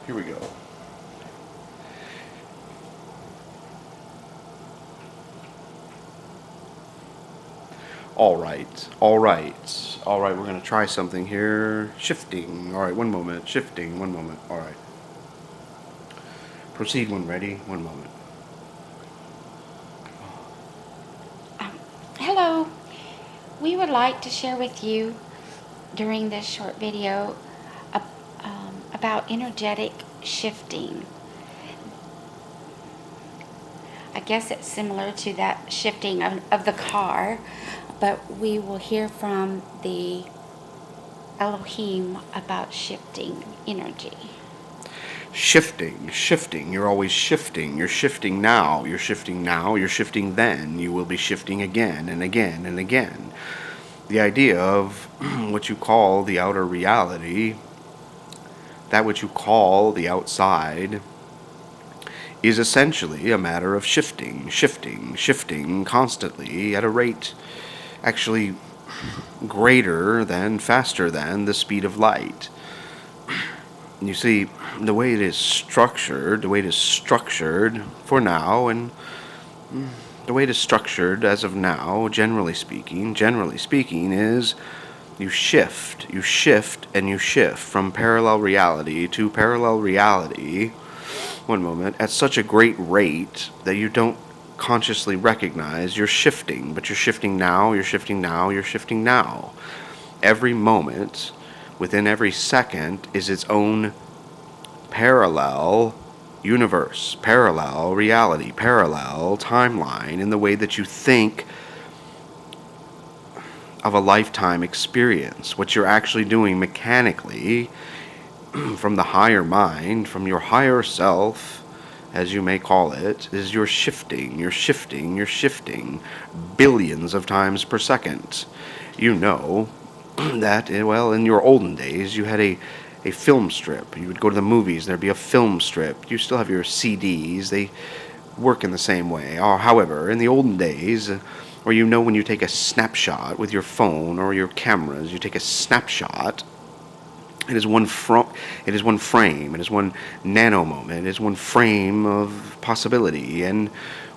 Here we go. All right, all right, all right. We're going to try something here. Shifting. All right, one moment. Shifting. One moment. All right. Proceed when ready. One moment. Hello. We would like to share with you during this short video about energetic shifting. I guess it's similar to that shifting of the car, but we will hear from the Elohim about shifting energy. Shifting, shifting. You're always shifting. You're shifting now. You're shifting now. You're shifting then. You will be shifting again and again and again. The idea of what you call the outer reality, that which you call the outside, is essentially a matter of shifting, shifting, shifting constantly at a rate actually greater than, faster than the speed of light. You see, the way it is structured, for now, and the way it is structured as of now, generally speaking, is you shift, and you shift from parallel reality to parallel reality, one moment, at such a great rate that you don't consciously recognize you're shifting, but you're shifting now, you're shifting now, you're shifting now. Every moment, within every second, is its own parallel universe, parallel reality, parallel timeline in the way that you think of a lifetime experience. What you're actually doing mechanically from the higher mind, from your higher self, as you may call it, is you're shifting billions of times per second. You know that, well, in your olden days, you had a film strip. You would go to the movies, there'd be a film strip. You still have your CDs, they work in the same way. However, in the olden days, or when you take a snapshot with your phone or your cameras, you take a snapshot. It is one it is one frame. It is one nano moment. It is one frame of possibility. And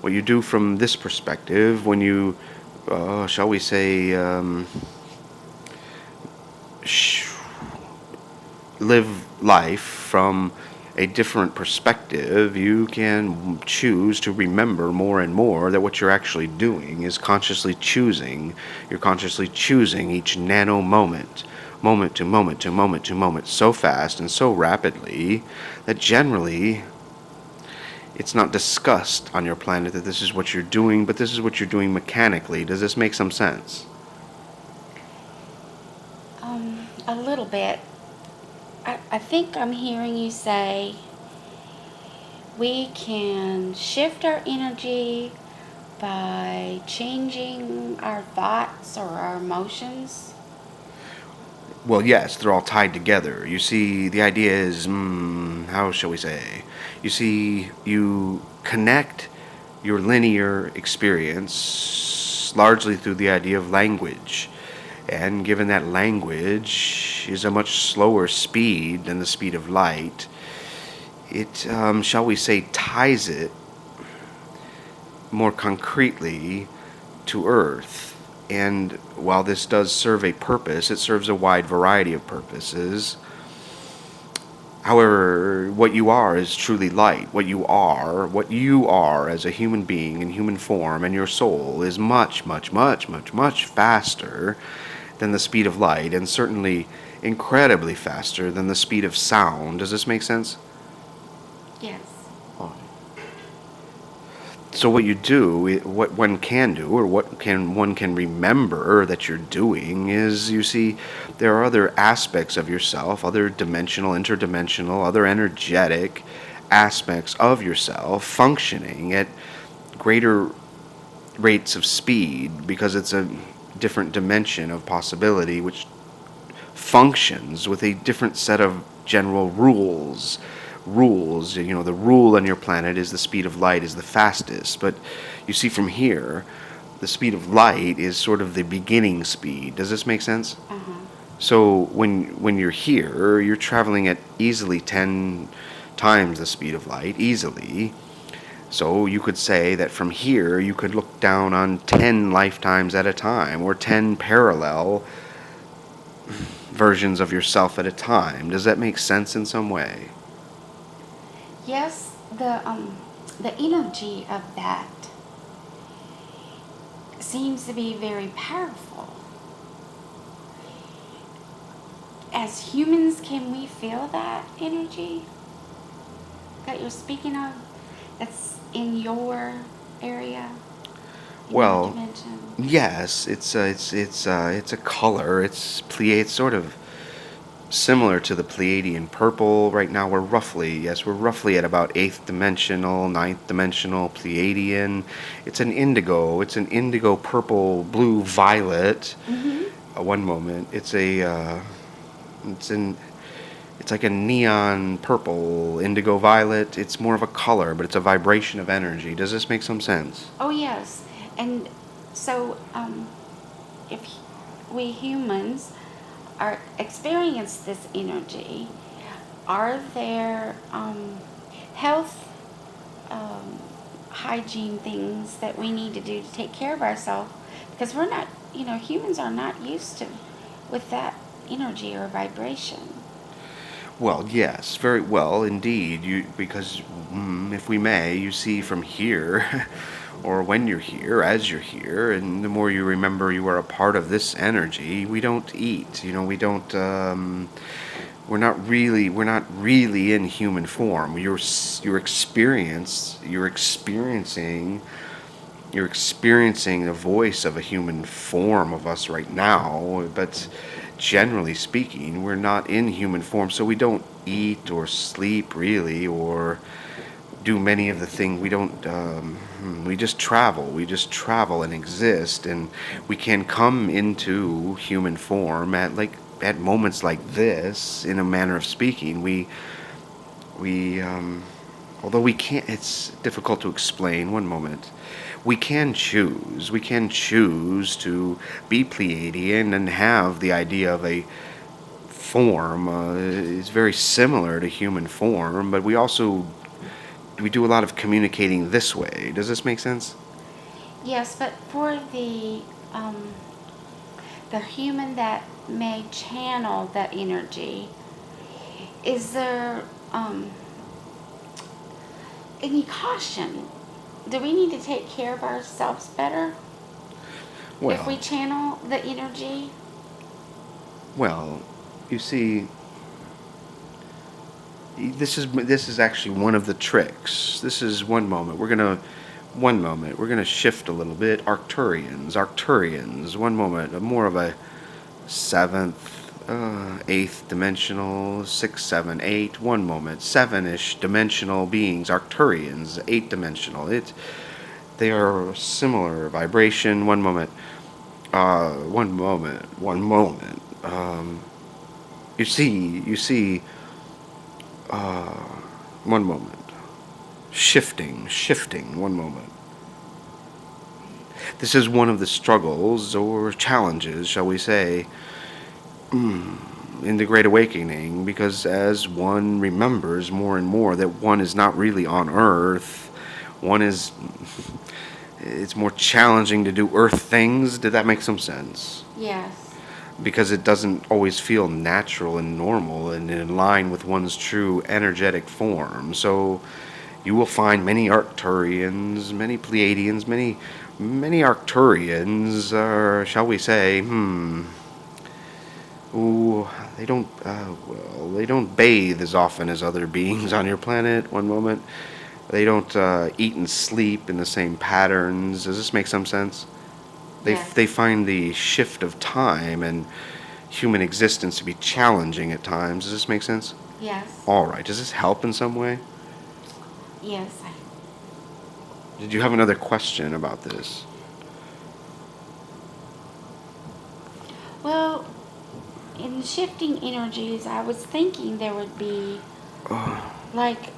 what you do from this perspective, when you, shall we say, live life from a different perspective, you can choose to remember more and more that what you're actually doing is consciously choosing. You're consciously choosing each nano moment, moment to moment to moment to moment, so fast and so rapidly that generally it's not discussed on your planet that this is what you're doing, but this is what you're doing mechanically. Does this make some sense? A little bit. I think I'm hearing you say we can shift our energy by changing our thoughts or our emotions. Well, yes, they're all tied together. You see, the idea is, how shall we say? You see, you connect your linear experience largely through the idea of language. And given that language is a much slower speed than the speed of light, it, shall we say, ties it more concretely to Earth. And while this does serve a purpose, it serves a wide variety of purposes. However, what you are is truly light. What you are as a human being in human form, and your soul is much, much, much, much, much faster than the speed of light, and certainly incredibly faster than the speed of sound. Does this make sense? Yes. So what you do, what one can do, or one can remember that you're doing is, you see, there are other aspects of yourself, other dimensional, interdimensional, other energetic aspects of yourself functioning at greater rates of speed because it's a different dimension of possibility which functions with a different set of general rules. The rule on your planet is the speed of light is the fastest, but you see from here the speed of light is sort of the beginning speed. Does this make sense? Uh-huh. So when you're here, you're traveling at easily 10 times the speed of light easily. So you could say that from here you could look down on 10 lifetimes at a time, or 10 parallel versions of yourself at a time. Does that make sense in some way? Yes, the energy of that seems to be very powerful. As humans, can we feel that energy that you're speaking of? That's in your area, in your Well, dimension. yes, it's a color. It's sort of similar to the Pleiadian purple. Right now we're roughly at about eighth dimensional, ninth dimensional Pleiadian. It's an indigo purple, blue, violet. One moment, it's in, it's like a neon purple, indigo violet. It's more of a color, but it's a vibration of energy. Does this make some sense? Oh, yes. And so, if we humans are experience this energy, are there health hygiene things that we need to do to take care of ourselves? Because we're not, humans are not used to with that energy or vibration. Well, yes, very well indeed. Because if we may, you see from here, or when you're here, as you're here, and the more you remember you are a part of this energy, we don't eat. We don't. We're not really in human form. You're experiencing the voice of a human form of us right now, but generally speaking, we're not in human form, so we don't eat or sleep really, or do many of the things. We don't. We just travel. We just travel and exist, and we can come into human form at moments like this, in a manner of speaking. We although we can't. It's difficult to explain. One moment. We can choose. We can choose to be Pleiadian and have the idea of a form. Is very similar to human form, but we do a lot of communicating this way. Does this make sense? Yes, but for the human that may channel that energy, is there any caution? Do we need to take care of ourselves better if we Well, channel the energy? well, you see, this is actually one of the tricks. This is one moment. We're gonna shift a little bit. Arcturians. One moment, more of a seventh, eighth dimensional, six, seven, eight. One moment, seven-ish dimensional beings. Arcturians, eight dimensional. They are similar vibration. One moment. One moment. One moment. You see. One moment. Shifting. One moment. This is one of the struggles or challenges, shall we say, in the Great Awakening, because as one remembers more and more that one is not really on Earth, one is. It's more challenging to do Earth things. Did that make some sense? Yes. Because it doesn't always feel natural and normal and in line with one's true energetic form. So you will find many Arcturians, many Pleiadians, many Arcturians are, shall we say, they don't, they don't bathe as often as other beings on your planet. One moment, they don't eat and sleep in the same patterns. Does this make some sense? Yes. They find the shift of time and human existence to be challenging at times. Does this make sense? Yes. All right. Does this help in some way? Yes. Did you have another question about this? Well, in shifting energies, I was thinking there would be like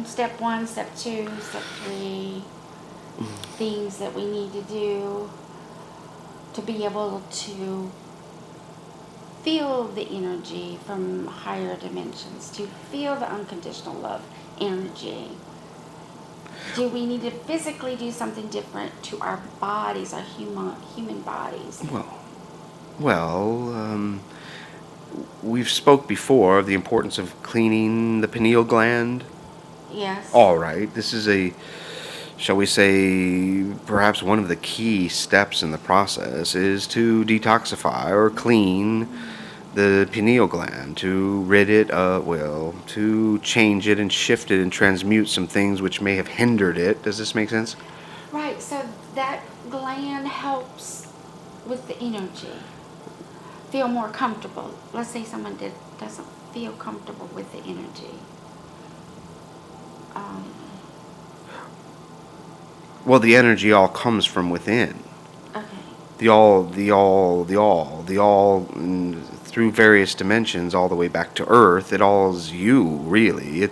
step one, step two, step three things that we need to do to be able to feel the energy from higher dimensions, to feel the unconditional love energy? Do we need to physically do something different to our bodies, our human bodies? Well, well, we've spoke before of the importance of cleaning the pineal gland. Yes. All right, this is a, shall we say, perhaps one of the key steps in the process is to detoxify or clean the pineal gland, to rid it of, well, to change it and shift it and transmute some things which may have hindered it. Does this make sense? Right, so that gland helps with the energy. Feel more comfortable. Let's say someone doesn't feel comfortable with the energy. Um, Well, the energy all comes from within. okay. Through various dimensions, all the way back to Earth. It all is you, really.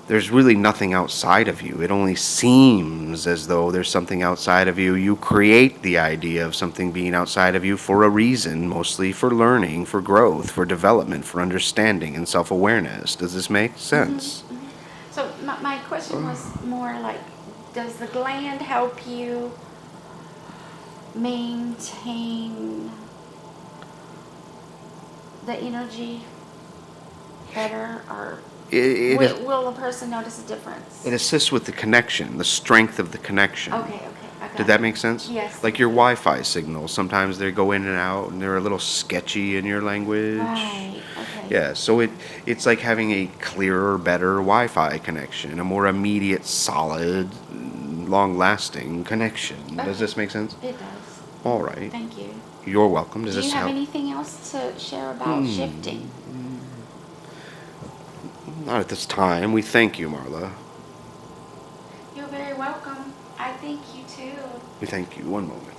There's really nothing outside of you. It only seems as though there's something outside of you. You create the idea of something being outside of you for a reason, mostly for learning, for growth, for development, for understanding and self-awareness. Does this make sense? So my question was more like, does the gland help you maintain the energy better, or will a person notice a difference? It assists with the connection, the strength of the connection. Okay, I got Did it. that make sense? Yes. Like your Wi-Fi signals, sometimes they go in and out and they're a little sketchy in your language. Right, okay. Yeah, so it's like having a clearer, better Wi-Fi connection, a more immediate, solid, long-lasting connection. Okay. Does this make sense? It does. All right. Thank you. You're welcome. Does Do you this have help? anything else to share about shifting? Not at this time. We thank you, Marla. You're very welcome. I thank you too. We thank you. One moment.